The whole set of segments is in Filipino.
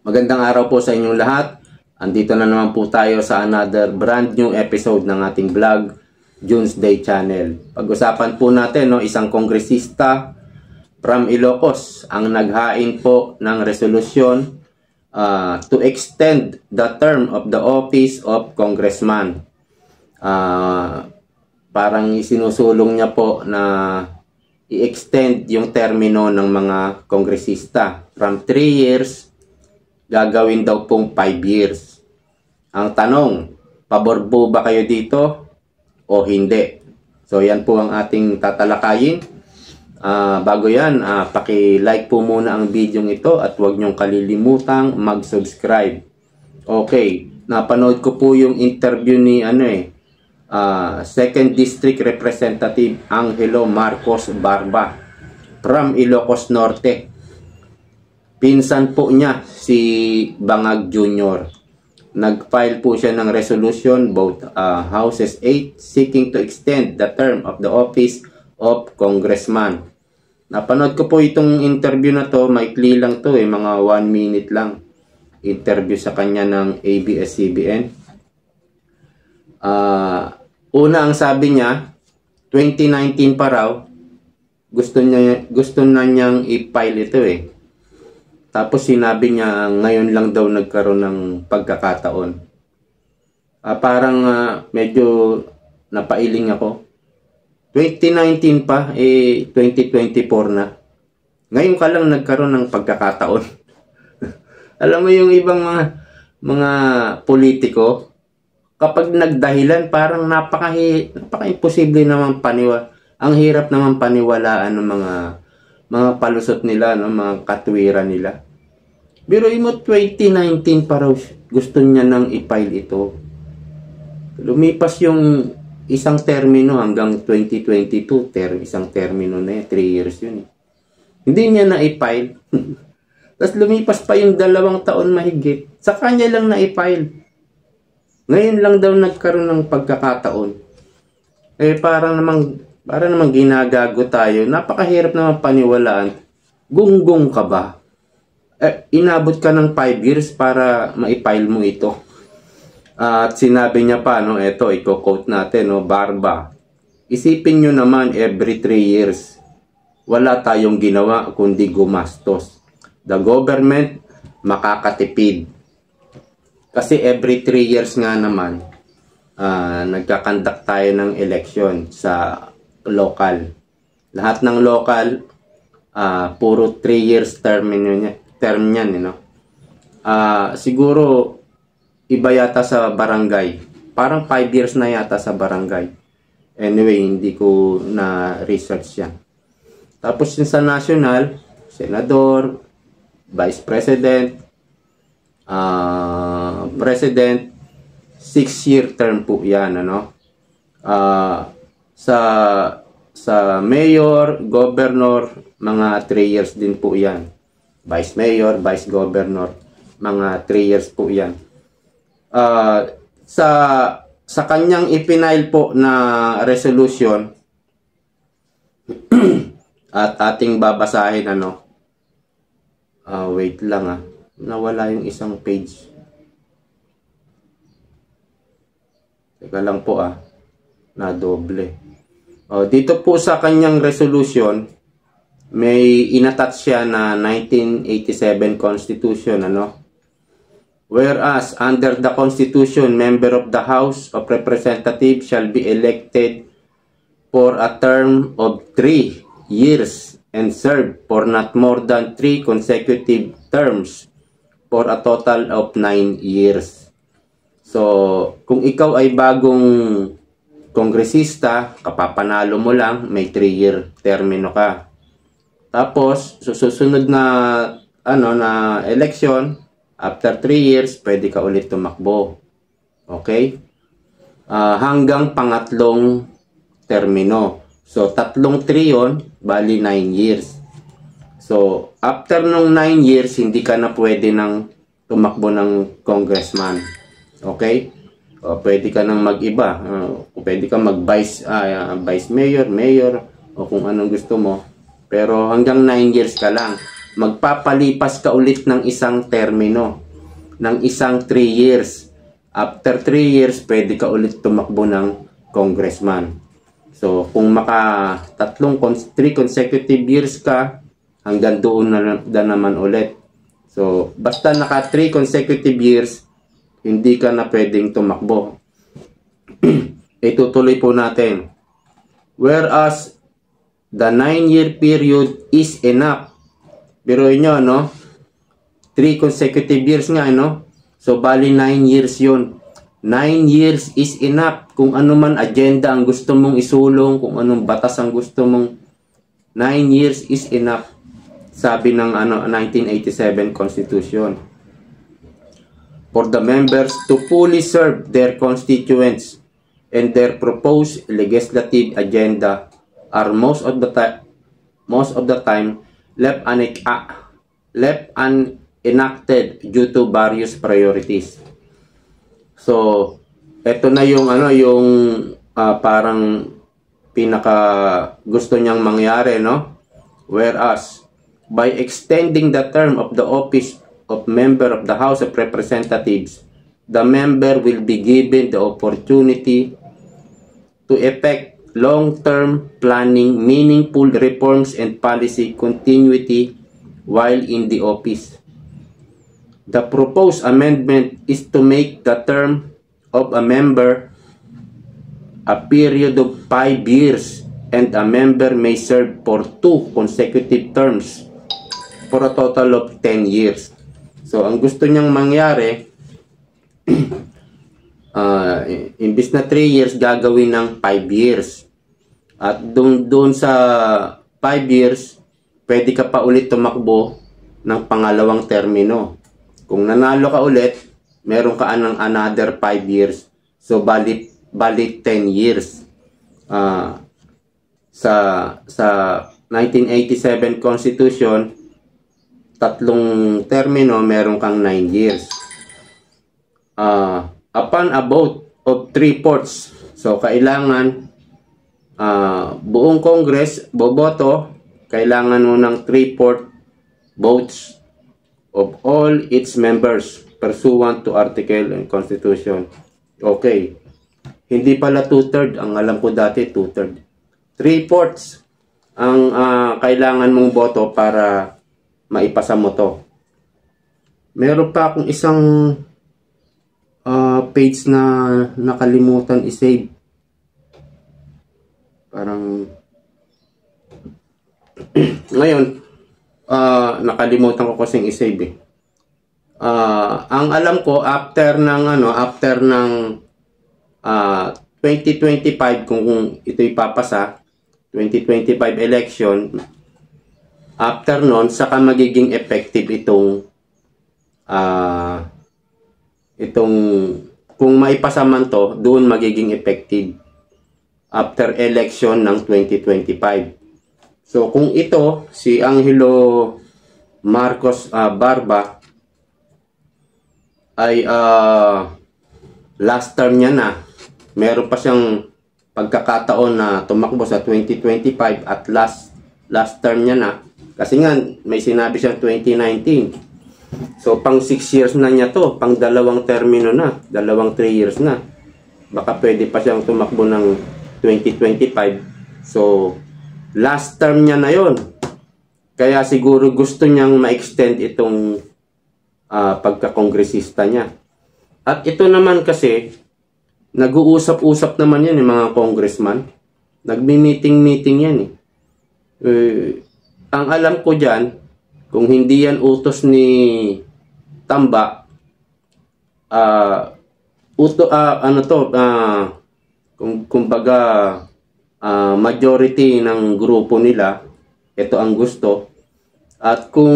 Magandang araw po sa inyong lahat. Andito na naman po tayo sa another brand new episode ng ating vlog, June's Day Channel. Pag-usapan po natin, isang kongresista from Ilocos ang naghain po ng resolusyon to extend the term of the office of congressman. Parang isinusulong niya po na i-extend yung termino ng mga kongresista from 3 years gagawin daw pong 5 years. Ang tanong, pabor po ba kayo dito o hindi? So yan po ang ating tatalakayin. Bago yan, paki-like po muna ang video ito at huwag niyong kalilimutang mag-subscribe. Okay, napanood ko po yung interview ni 2nd District Representative Angelo Marcos Barba from Ilocos Norte. Pinsan po niya si Bangag Jr. Nag-file po siya ng resolution, both Houses 8, seeking to extend the term of the office of congressman. Napanood ko po itong interview na to, maikli lang to mga 1 minute lang. Interview sa kanya ng ABS-CBN. Una ang sabi niya, 2019 pa raw, gusto na niyang i-file ito Tapos sinabi niya ngayon lang daw nagkaroon ng pagkakataon. Parang medyo napailing ako. 2019 pa, 2024 na. Ngayon ka lang nagkaroon ng pagkakataon. Alam mo yung ibang mga politiko, kapag nagdahilan parang napaka-imposible naman ang hirap naman paniwalaan ng mga palusot nila, mga katwiran nila. Pero mo 2019 pa raw gusto niya nang i-file ito. Lumipas yung isang termino hanggang 2022, isang termino na 3 years yun. Hindi niya na i-file. Tapos lumipas pa yung 2 taon mahigit. Sa kanya lang na i-file. Ngayon lang daw nagkaroon ng pagkakataon. Para namang ginagago tayo. Napakahirap naman paniwalaan. Gunggong ka ba? Inabot ka ng 5 years para ma-file mo ito. At sinabi niya pa, ito, i-quote natin, Barba. Isipin nyo naman, every 3 years, wala tayong ginawa kundi gumastos. The government, makakatipid. Kasi every 3 years nga naman, nagkakandak tayo ng election sa local. Lahat ng local, puro 3 years term niyan. Siguro, iba yata sa barangay. Parang 5 years na yata sa barangay. Anyway, hindi ko na-research yan. Tapos yung sa national, senador, vice president, president, 6-year term po yan, sa mayor, governor, mga 3 years din po yan. Vice mayor, vice governor, mga 3 years po yan. Sa kanyang ipinail po na resolution at ating babasahin, wait lang nawala yung isang page. Teka lang po na doble. Dito po sa kanyang resolution, may inattach siya na 1987 Constitution, Whereas, under the Constitution, member of the House of Representatives shall be elected for a term of 3 years and serve for not more than 3 consecutive terms for a total of 9 years. So, kung ikaw ay bagong kongresista, kapapanalo mo lang, may 3-year termino ka. Tapos, susunod na election, after 3 years, pwede ka ulit tumakbo. Okay? Hanggang pangatlong termino. So, 3 yun, bali 9 years. So, after nung 9 years, hindi ka na pwede nang tumakbo ng congressman. Okay? Pwede ka nang mag-iba. Pwede ka mag-vice mayor, o kung anong gusto mo. Pero hanggang 9 years ka lang. magpapalipas ka ulit ng isang termino, ng isang 3 years. After 3 years, pwede ka ulit tumakbo ng congressman. So, kung maka 3 consecutive years ka, hanggang doon na naman ulit. So, basta naka 3 consecutive years, hindi ka na pwedeng tumakbo. Itutuloy po natin. Whereas, the 9-year period is enough. Biruin nyo, no? 3 consecutive years nga, no? So, bali 9 years yun. 9 years is enough. Kung ano man agenda ang gusto mong isulong, kung anong batas ang gusto mong, 9 years is enough. Sabi ng 1987 Constitution. For the members to fully serve their constituents and their proposed legislative agenda are most of the time left unenacted due to various priorities. So, ito na yung parang pinaka gusto niyang mangyari, no? Whereas by extending the term of the office of member of the House of Representatives, the member will be given the opportunity to effect long-term planning, meaningful reforms, and policy continuity while in the office. The proposed amendment is to make the term of a member a period of 5 years, and a member may serve for 2 consecutive terms for a total of 10 years. So, ang gusto niyang mangyari, imbis na 3 years, gagawin ng 5 years. At doon sa 5 years, pwede ka pa ulit tumakbo ng pangalawang termino. Kung nanalo ka ulit, meron ka ng another 5 years. So, balik 10 years. Sa 1987 Constitution, 3 termino, meron kang 9 years. Upon a vote of 3/4, so kailangan buong Congress boboto, kailangan mo ng 3/4 votes of all its members pursuant to article and Constitution. Okay. Hindi pala 2/3. Ang alam ko dati 2/3. 3/4 ang kailangan mong boto para maipasa mo to. Meron pa akong isang page na nakalimutan i-save. Parang ngayon nakalimutan ko kasing i-save eh. Ang alam ko after ng 2025, kung ito ipapasa, 2025 election, after nun, saka magiging effective itong kung maipasa man to, doon magiging effective after election ng 2025. So, kung ito, si Angelo Marcos Barba ay last term niya na, meron pa siyang pagkakataon na tumakbo sa 2025 at last term niya na. Kasi nga, may sinabi siyang 2019. So, pang 6 years na niya to. Pang 2 termino na. 3 years na. Baka pwede pa siyang tumakbo ng 2025. So, last term niya na yon. Kaya siguro gusto niyang ma-extend itong pagkakongresista niya. At ito naman kasi, nag-uusap-usap naman yan yung mga congressman. Nagmi-meeting-meeting yan eh. Ang alam ko dyan, kung hindi yan utos ni Tamba, kumbaga majority ng grupo nila, ito ang gusto. At kung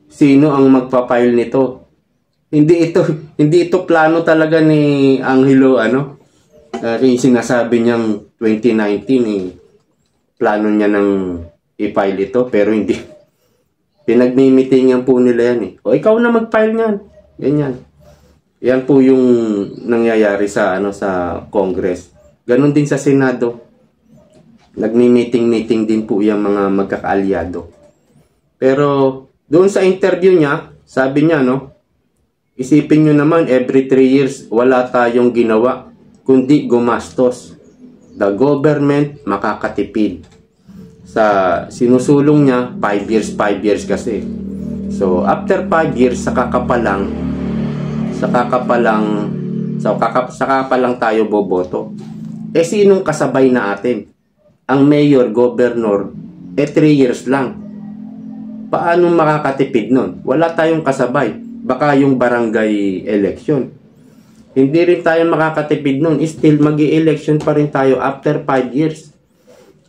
sino ang magpa-file nito, hindi ito plano talaga ni Angelo yung sinasabi niyang 2019 plano niya ng i-file ito, pero hindi. Pinagmi-meetingan po nila yan eh. O ikaw na mag-file niyan. Ganyan. Yan po yung nangyayari sa Congress. Ganon din sa Senado. Nagmi-meeting din po yung mga magkakaalyado. Pero doon sa interview niya, sabi niya, no, isipin nyo naman, every 3 years, wala tayong ginawa, kundi gumastos. The government makakatipid. Sa sinusulong niya, 5 years kasi. So, after 5 years, saka pa lang tayo boboto. Eh, sinong kasabay na atin? Ang mayor, governor, 3 years lang. Paano makakatipid nun? Wala tayong kasabay. Baka yung barangay election. Hindi rin tayo makakatipid nun. Still, mag-i-election pa rin tayo after 5 years.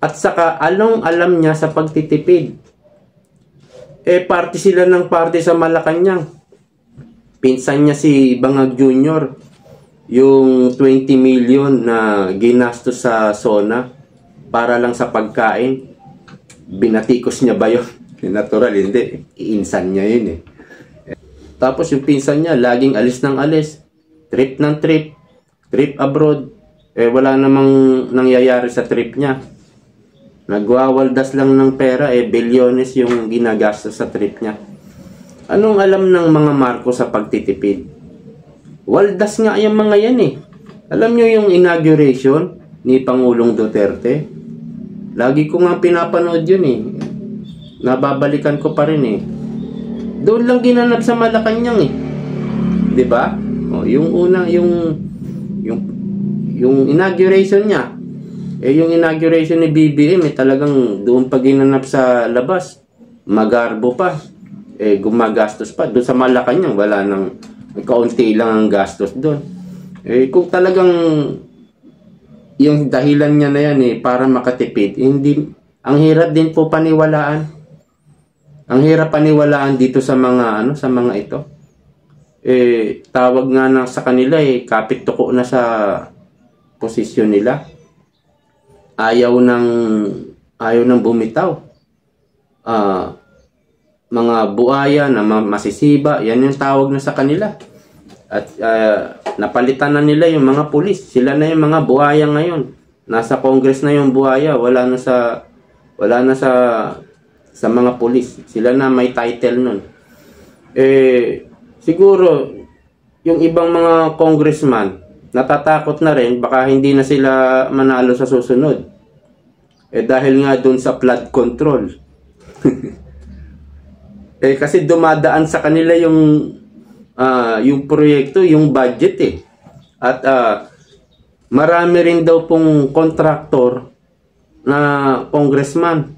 At saka, alam niya sa pagtitipid. Party sila ng party sa Malacanang. Pinsan niya si Bangag Jr. Yung 20 million na ginastos sa SONA para lang sa pagkain. Binatikos niya ba yun? Natural, hindi. Iinsan niya yun eh. Tapos yung pinsan niya, laging alis ng alis. Trip ng trip. Trip abroad. Wala namang nangyayari sa trip niya. Nagwawaldas lang ng pera, bilyones yung ginagastos sa trip niya. Anong alam ng mga Marcos sa pagtitipid? Waldas nga yung mga yan eh. Alam nyo yung inauguration ni Pangulong Duterte? Lagi ko nga pinapanood yun eh. Nababalikan ko pa rin eh. Doon lang ginanap sa Malacanang eh. 'Di ba? Yung una yung inauguration niya. Yung inauguration ni BBM talagang doon pa ginanap sa labas. Magarbo pa. Gumagastos pa doon sa Malacanang, wala nang kaunti lang ang gastos doon. Kung talagang yung dahilan niya na yan para makatipid, hindi, ang hirap din po paniwalaan. Ang hirap paniwalaan dito sa mga sa mga ito. Tawag nga na sa kanila kapit tuko na sa posisyon nila. Ayaw nang bumitaw. Mga buaya na masisiba, yan yung tawag na sa kanila. At napalitan na nila yung mga pulis. Sila na yung mga buaya ngayon. Nasa Congress na yung buaya, wala na sa mga pulis. Sila na may title nun. Siguro, yung ibang mga congressman, natatakot na rin, baka hindi na sila manalo sa susunod. Dahil nga dun sa flood control. Kasi dumadaan sa kanila yung proyekto, yung budget At marami rin daw pong kontraktor na congressman.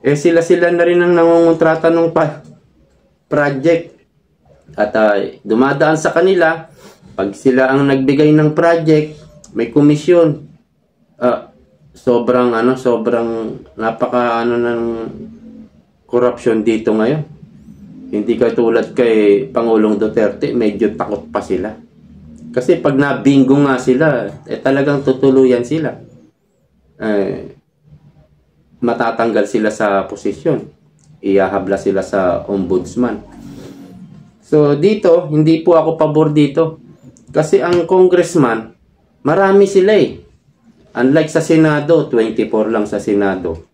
Sila na rin ang nangungontrata ng project. At dumadaan sa kanila, pag sila ang nagbigay ng project, may komisyon. Sobrang napaka ng corruption dito ngayon. Hindi katulad kay Pangulong Duterte, medyo takot pa sila. Kasi pag nabingo nga sila, talagang tutuluyan sila. Matatanggal sila sa posisyon. Ihahabla sila sa ombudsman. So dito, hindi po ako pabor dito. Kasi ang congressman, marami sila Unlike sa Senado, 24 lang sa Senado.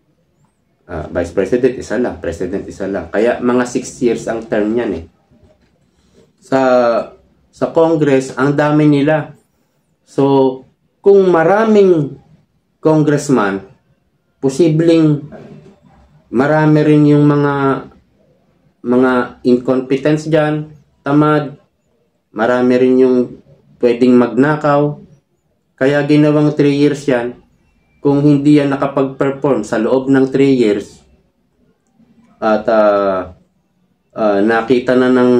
Vice President, isa lang. President, isa lang. Kaya mga 6 years ang term niyan Sa Congress, ang dami nila. So, kung maraming congressman, posibleng marami rin yung mga incompetence dyan, tamad, marami rin yung pwedeng magnakaw. Kaya ginawang 3 years yan. Kung hindi yan nakapag-perform sa loob ng 3 years at nakita na ng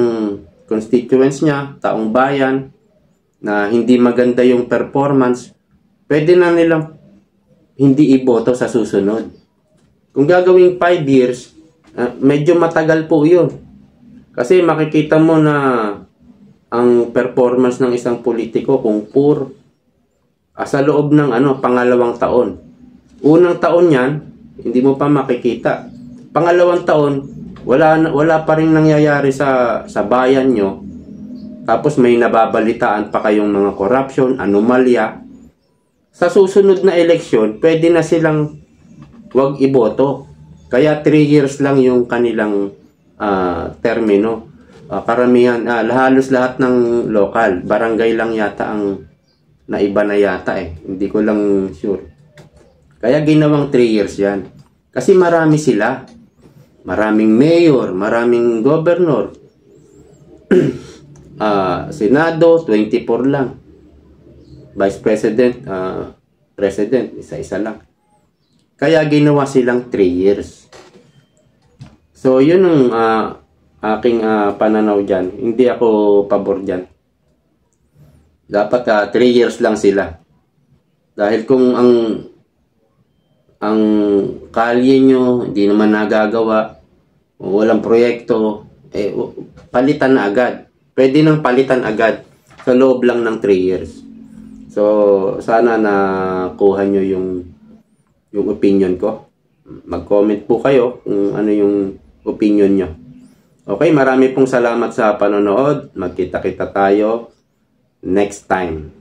constituents niya, taong bayan, na hindi maganda yung performance, pwede na nilang hindi iboto sa susunod. Kung gagawing 5 years, medyo matagal po yun. Kasi makikita mo na ang performance ng isang politiko kung poor sa loob ng pangalawang taon. Unang taon yan, hindi mo pa makikita. Pangalawang taon, wala pa rin nangyayari sa bayan nyo. Tapos may nababalitaan pa kayong mga corruption, anomalya. Sa susunod na eleksyon, pwede na silang wag iboto. Kaya 3 years lang yung kanilang termino. Karamihan, halos lahat ng local, barangay lang yata ang naiba na yata eh. Hindi ko lang sure. Kaya ginawang 3 years yan. Kasi marami sila. Maraming mayor, maraming governor. Senado, 24 lang. Vice President, President, isa-isa lang. Kaya ginawa silang 3 years. So, yun ang aking pananaw dyan. Hindi ako pabor dyan. Dapat 3 years lang sila. Dahil kung ang kalye nyo hindi naman nagagawa, walang proyekto, palitan na agad. Pwede nang palitan agad sa loob lang ng 3 years. So, sana nakuha nyo yung opinion ko. Mag-comment po kayo kung ano yung opinion nyo. Okay, marami pong salamat sa panonood. Magkita-kita tayo next time.